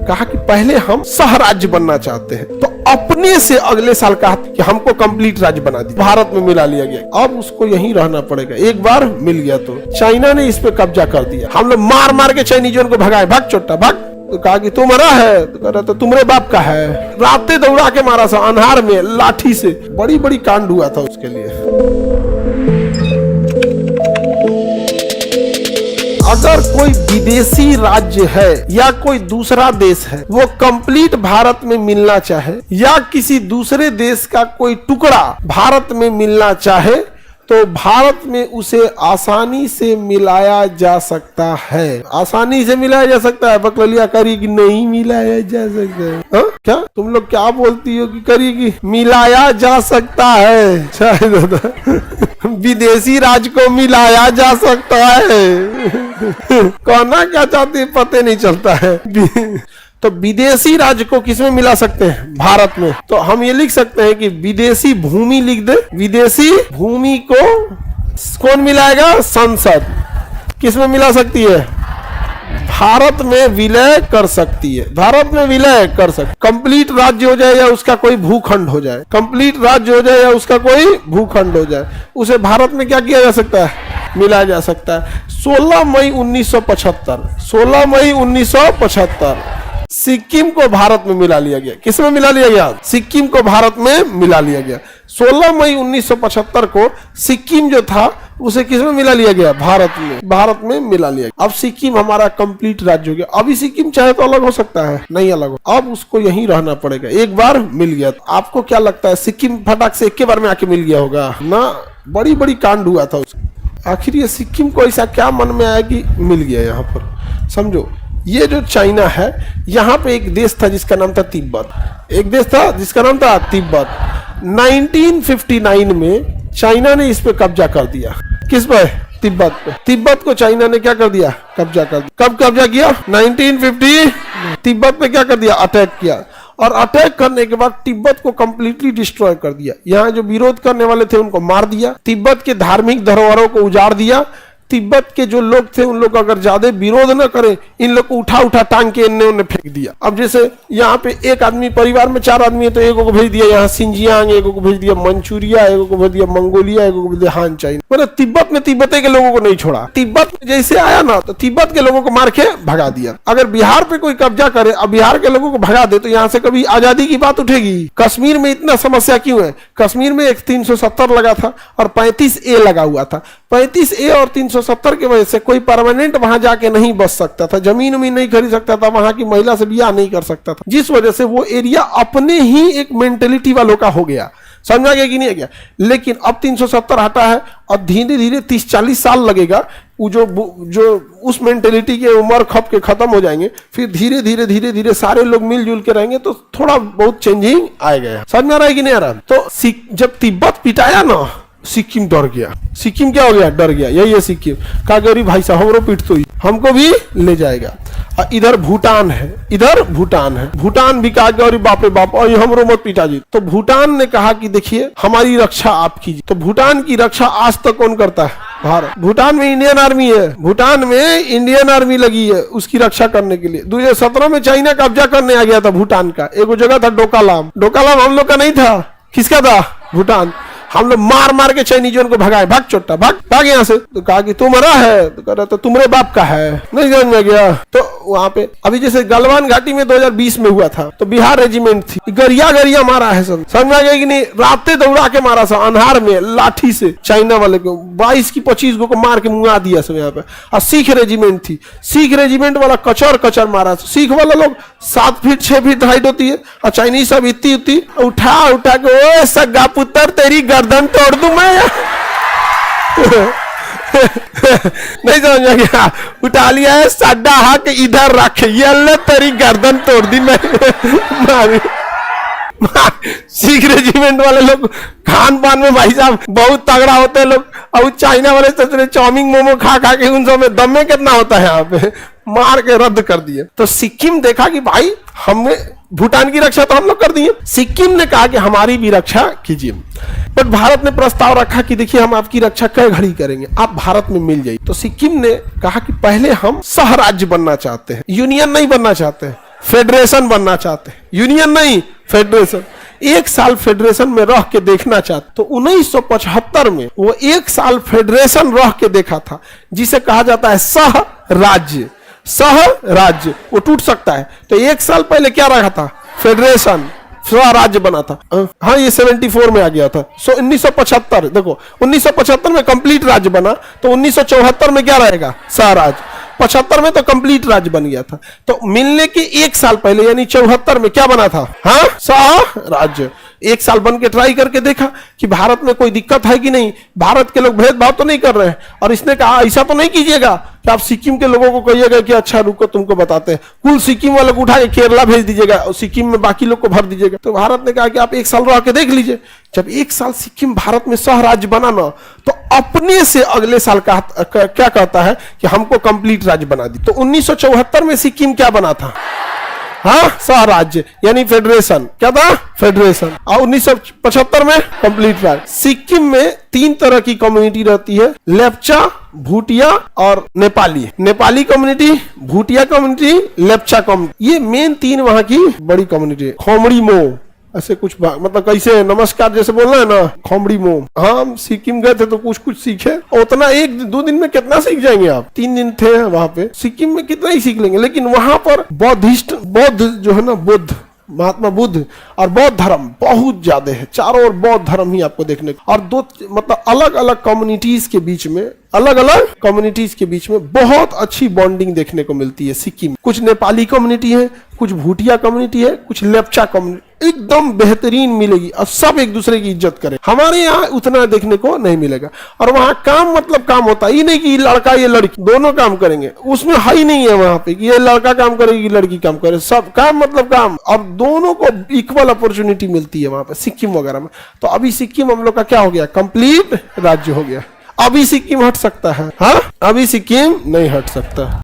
कहा कि पहले हम सह राज्य बनना चाहते हैं, तो अपने से अगले साल कहा कि हमको कंप्लीट राज्य बना दिया, भारत में मिला लिया गया। अब उसको यहीं रहना पड़ेगा, एक बार मिल गया तो चाइना ने इस पे कब्जा कर दिया। हम लोग मार मार के चाइनीजों को भगाए, भाग छोटा भाग। तो कहा कि तू मरा है, तो कह रहा तो तुम्हारे बाप का है। रातें दौड़ा के मारा सा अंधार में लाठी से, बड़ी बड़ी कांड हुआ था उसके लिए। अगर कोई विदेशी राज्य है या कोई दूसरा देश है वो कंप्लीट भारत में मिलना चाहे, या किसी दूसरे देश का कोई टुकड़ा भारत में मिलना चाहे, तो भारत में उसे आसानी से मिलाया जा सकता है। आसानी से मिलाया जा सकता है, बकलिया करी कि नहीं मिलाया जा सकता है। हा? क्या तुम लोग क्या बोलती हो कि करी कि मिलाया जा सकता है? दादा विदेशी राज्य को मिलाया जा सकता है। कहना क्या चाहती है पता नहीं चलता है। तो विदेशी राज्य को किसमें मिला सकते हैं? भारत में। तो हम ये लिख सकते हैं कि विदेशी भूमि लिख दे। विदेशी भूमि को कौन मिलाएगा? संसद। किसमें मिला सकती है? भारत में विलय कर सकती है। भारत में विलय कर सकती। कंप्लीट राज्य हो जाए या उसका कोई भूखंड हो जाए, कंप्लीट राज्य हो जाए या उसका कोई भूखंड हो जाए, उसे भारत में क्या किया जा सकता है? मिलाया जा सकता है। 16 मई 1975, 16 मई 1975 सिक्किम को भारत में मिला लिया गया। किसमें मिला लिया गया? सिक्किम को भारत में मिला लिया गया। 16 मई 1975 को सिक्किम जो था उसे किसमें मिला लिया गया? भारत में। भारत में मिला लिया गया। अब सिक्किम हमारा कंप्लीट राज्य हो गया। अभी सिक्किम चाहे तो अलग हो सकता है, नहीं अलग हो, अब उसको यहीं रहना पड़ेगा। एक बार मिल गया तो आपको क्या लगता है सिक्किम फटाक से एक बार में आके मिल गया होगा ना? बड़ी बड़ी कांड हुआ था उसका। आखिर ये सिक्किम को ऐसा क्या मन में आया कि मिल गया यहाँ पर? समझो, ये जो चाइना है, यहाँ पे एक देश था जिसका नाम था तिब्बत। एक देश था जिसका नाम था तिब्बत। 1959 में चाइना ने इस पे कब्जा कर दिया। किस पे? तिब्बत पे। तिब्बत को चाइना ने क्या कर दिया? कब्जा कर दिया। कब कब्जा किया? 1950। तिब्बत पे क्या कर दिया? अटैक किया। और अटैक करने के बाद तिब्बत को कंप्लीटली डिस्ट्रॉय कर दिया। यहाँ जो विरोध करने वाले थे उनको मार दिया। तिब्बत के धार्मिक धरोहरों को उजाड़ दिया। तिब्बत के जो लोग थे उन लोग अगर ज्यादा विरोध न करें, इन लोग को उठा उठा टांग के इन्हें उन्हें फेंक दिया। अब जैसे यहाँ पे एक आदमी, परिवार में 4 आदमी है तो एगो को भेज दिया यहाँ सिंजियांग, एगो को भेज दिया मंचूरिया, एगो को भेज दिया मंगोलिया, एगो को भेज दिया हान चाइन। मतलब तिब्बत में तिब्बते के लोगों को नहीं छोड़ा। तिब्बत में जैसे आया ना तो तिब्बत के लोगों को मार के भगा दिया। अगर बिहार पे कोई कब्जा करे और बिहार के लोगों को भगा दे तो यहाँ से कभी आजादी की बात उठेगी? कश्मीर में इतना समस्या क्यों है? कश्मीर में एक 370 लगा था और 35A लगा हुआ था। 35A और 370 की वजह से कोई परमानेंट वहां जाके नहीं बस सकता था, जमीन उमीन नहीं खरीद सकता था, वहां की महिला से ब्याह नहीं कर सकता था, जिस वजह से वो एरिया अपने ही एक मेंटेलिटी वालों का हो गया। समझा गया कि नहीं गया? लेकिन अब 370 हटा है और धीरे धीरे 30-40 साल लगेगा वो जो उस मेंटेलिटी के उम्र खप के खत्म हो जाएंगे, फिर धीरे धीरे सारे लोग मिलजुल के रहेंगे तो थोड़ा बहुत चेंजिंग आएगा। समझ में आ रहा है कि नहीं आ रहा? तो जब तिब्बत पिटाया ना, सिक्किम डर गया। सिक्किम क्या हो गया? डर गया। यही है सिक्किम। कहा गौरी भाई साहब हमरो पीट तो हमको भी ले जाएगा। और इधर भूटान है, इधर भूटान है। भूटान भी कहा गौरी बाप रे बाप और हमरो मत पिटा जी। तो भूटान ने कहा कि देखिए हमारी रक्षा आप कीजिए। तो भूटान की रक्षा आज तक कौन करता है? भारत। भूटान में इंडियन आर्मी है, भूटान में इंडियन आर्मी लगी है उसकी रक्षा करने के लिए। 2017 में चाइना कब्जा करने आ गया था भूटान का। एक जगह था डोकालाम। डोकालाम हम लोग का नहीं था, किसका था? भूटान। हम लोग मार मार के चाइनीजों को भगाए, भाग छोटा भाग यहाँ से। तो कहा कि तू मरा है, तो कह रहा तो तुम्हारे बाप का है। नहीं समझ में गया? तो वहां पे अभी जैसे गलवान घाटी में 2020 में हुआ था तो बिहार रेजिमेंट थी, गरिया मारा है सब। समझ में आ गया कि नहीं? रातें दौड़ा के मारा सा अंधार में लाठी से चाइना वाले को 22 की 25 को मार के मुंगा दिया सब यहाँ पे। और सिख रेजिमेंट थी, सिख रेजिमेंट वाला कचर मारा। सिख वाला लोग 7 फीट 6 फीट हाइट होती है और चाइनीज सब इतनी उठा के ओ सगा पुत्र तेरी गर्दन तोड़ दूं मैं। नहीं समझ में गया? उठा लिया है साडा हाथ इधर रख, ये अल्लाह तेरी गर्दन तोड़ दी मैं। सिख रेजिमेंट वाले लोग खान पान में भाई साहब बहुत तगड़ा होते हैं लोग। और चाइना वाले सोच चाउमीन मोमो खा के उन सब में दम में कितना होता है, यहाँ पे मार के रद्द कर दिए। तो सिक्किम देखा कि भाई हमने भूटान की रक्षा तो हम लोग कर दिए, सिक्किम ने कहा कि हमारी भी रक्षा कीजिए। बट भारत ने प्रस्ताव रखा कि देखिए हम आपकी रक्षा कई घड़ी करेंगे, आप भारत में मिल जाइए। तो सिक्किम ने कहा कि पहले हम सह राज्य बनना चाहते हैं, यूनियन नहीं बनना चाहते हैं। फेडरेशन बनना चाहते हैं, यूनियन नहीं फेडरेशन। एक साल फेडरेशन में रह के देखना चाहते। तो 1975 में वो एक साल फेडरेशन रह के देखा था, जिसे कहा जाता है सह राज्य। सह राज्य वो टूट सकता है। तो एक साल पहले क्या रखा था? फेडरेशन, स्वराज्य बना था। हाँ, ये 74 में आ गया था। 1975 देखो, 1975 में कंप्लीट राज्य बना, तो 1974 में क्या रहेगा? स्वराज्य। 75 में तो कंप्लीट राज्य बन गया था। तो मिलने के एक साल पहले यानी 74 में क्या बना था? हाँ, स्वराज्य। एक साल बन के ट्राई करके देखा कि भारत में कोई दिक्कत है कि नहीं, भारत के लोग भेदभाव तो नहीं कर रहे हैं। और इसने कहा ऐसा तो नहीं कीजिएगा कि आप सिक्किम के लोगों को कहिएगा कि अच्छा रुको तुमको बताते हैं, कुल सिक्किम वालों को उठा के केरला भेज दीजिएगा और सिक्किम में बाकी लोग को भर दीजिएगा। तो भारत ने कहा कि आप एक साल रह के देख लीजिए। जब एक साल सिक्किम भारत में सह राज्य बना ना, तो अपने से अगले साल क्या कहता है कि हमको कंप्लीट राज्य बना दी। तो 1974 में सिक्किम क्या बना था? हाँ, स्वराज्य यानी फेडरेशन। क्या था? फेडरेशन। और 1975 में कंप्लीट राज्य। सिक्किम में 3 तरह की कम्युनिटी रहती है, लेप्चा, भूटिया और Nepali. Nepali community, Bhutia community, Lepcha community, ये मेन 3 वहां की बड़ी कम्युनिटी है। खोमड़ी मो ऐसे कुछ मतलब कैसे नमस्कार जैसे बोलना है ना, खोमड़ी मो। हाँ, हम सिक्किम गए थे तो कुछ कुछ सीखे। उतना 1-2 दिन में कितना सीख जाएंगे आप? 3 दिन थे वहां पे, सिक्किम में कितना ही सीख लेंगे। लेकिन वहां पर बौद्ध जो है ना, बुद्ध, महात्मा बुद्ध और बौद्ध धर्म बहुत ज्यादा है। चारों ओर बौद्ध धर्म ही आपको देखने को। और मतलब अलग अलग कम्युनिटीज के बीच में बहुत अच्छी बॉन्डिंग देखने को मिलती है सिक्किम। कुछ नेपाली कम्युनिटी है, कुछ भूटिया कम्युनिटी है, कुछ लेप्चा कम्युनिटी, एकदम बेहतरीन मिलेगी और सब एक दूसरे की इज्जत करें। हमारे यहाँ उतना देखने को नहीं मिलेगा। और वहां काम मतलब काम होता ही नहीं कि लड़का ये लड़की दोनों काम करेंगे, उसमें है ही नहीं है वहां पे कि ये लड़का काम करेगी लड़की काम करे। सब काम मतलब काम, और दोनों को इक्वल अपॉर्चुनिटी मिलती है वहां पे सिक्किम वगैरह में। तो अभी सिक्किम हम लोग का क्या हो गया? कंप्लीट राज्य हो गया। अभी सिक्किम हट सकता है? हाँ, अभी सिक्किम नहीं हट सकता।